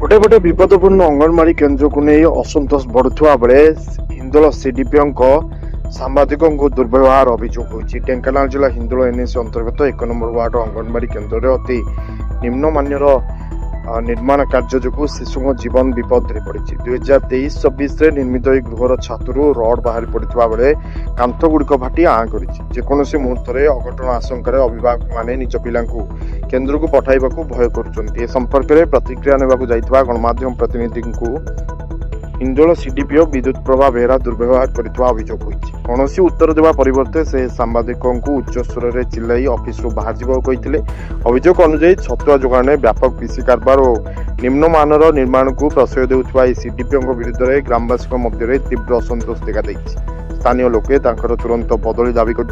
गोटे पटे विपदपूर्ण अंगनवाड़ी केन्द्र को नहीं असंतोष बढ़ुवा बेले हिंदोल सीडीपीओ सांबादिकों को दुर्व्यवहार अभियोग होती। ढेंकानाल जिला हिंदोल एनएसी अंतर्गत 1 नंबर वार्ड अंगनवाड़ी केन्द्र में अति निम्नमान्यर निर्माण कार्य जो शिशु जीवन विपद में पड़ी। 2023-24 निर्मित गृहर छातु रड बाहरी पड़ा बेले कांथ गुड़िक फाटी आँ करोसी मुहूर्त अघटन आशंकार अभिभावक माने निज पिला केन्द्र को पठाइबा भय कर संपर्क में प्रतिक्रिया नेबाक गणमाध्यम प्रतिनिधि को हिंदोल सीडीपीओ विद्युत प्रभा बेहरा दुर्व्यवहार करथिबा अभियोग होईछि। कौनसी उत्तर देवा परिवर्ते से सांबादिकों को उच्च स्वर में चिल्लाई ऑफिस बाहर जाते। अभियोग अनुଯାयी छतुआ जोगाण में व्यापक पीसी कारबार और निम्नमानर निर्माण को प्रश्रय देउथबा सीडीपीओ विरुद्ध में ग्रामवासी मध्य तीव्र असंतोष देखा स्थानीय लोके तुरंत बदली दावी कर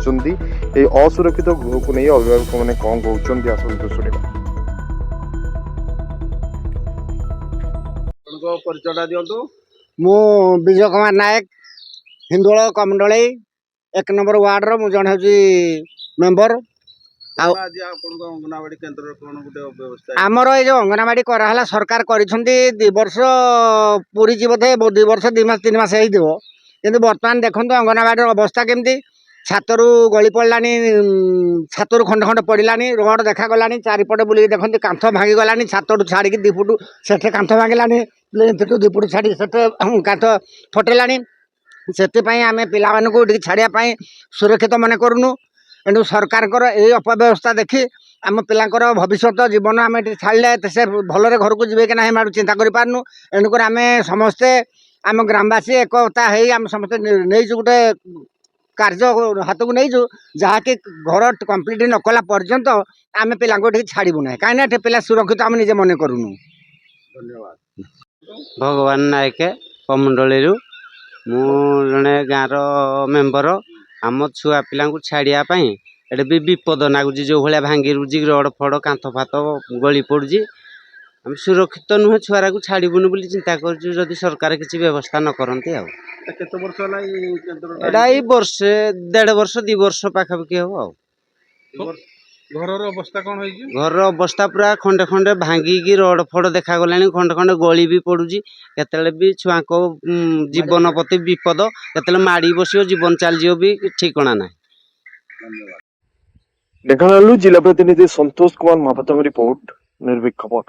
असुरक्षित गृह को नहीं अभिभावक मैंने कौन कहते आसतु शुणा। परिचय दिंतु। मु विजय कुमार नायक हिंदोल कमंडली 1 नंबर वार्ड मु जन हूँ मेंबर। अंगनवाड़ी केन्द्र आमर ये जो अंगनवाड़ी कराला सरकार कर 2 वर्ष पूरी बोधे 2 वर्ष 2 मास 3 मास हो कि बर्तमान देखो अंगनवाड़ी अवस्था केमती छातरू गली पड़ानी छातरू खंड खंड पड़ानी रोड देखा गलानी चारिपटे बुल देखते कांथ भांगी गलानी छातू छाड़ी 2 फुट से कांथ भांगिलानी फिटू 2 फुट छाड़ी से कांथ फटेलानी से आम पे छाड़ापी सुरक्षित मन करूँ। एणु सरकार ये अपव्यवस्था देखी आम पिलांकर भविष्य जीवन आम छाड़े से भलरे घर को जीवे कि ना हम चिंता करूँ। एणुक आम समस्ते आम ग्रामवासी एकता आम समस्ते नहीं गोटे कार्य हाथ को नहीं जहाँकि घर कंप्लीट न कला पर्यंत आम पिला छाड़ू ना कहीं पिला सुरक्षित आम निजे मन करूँ। धन्यवाद। भगवान नायक कमंडली मु जड़े गाँव मेम्बर आम छुआ पिला छाड़ापी एटे भी विपद नागुच जो भाया भांगी रुची रड फड़ कांथ फात गली पड़ी आम सुरक्षित नुहे छुआरा को छाड़बुनि बोली चिंता कर सरकार किसी व्यवस्था न करती आई वर्षे 1.5 वर्ष 2 वर्ष पाखापाखि हम घर अवस्था कौन घर अवस्था पूरा खंडे खंडे भांगिकी रड फड़ देखा गला खंडे खंडे गली भी पड़ुची केतले भी छुआ को जीवन प्रति विपद केतले माड़ी बस जीवन चलजी भी ठिकना ना। ढेंकानाल जिला प्रतिनिधि संतोष कुमार महापात्र रिपोर्ट निर्भीक खबर।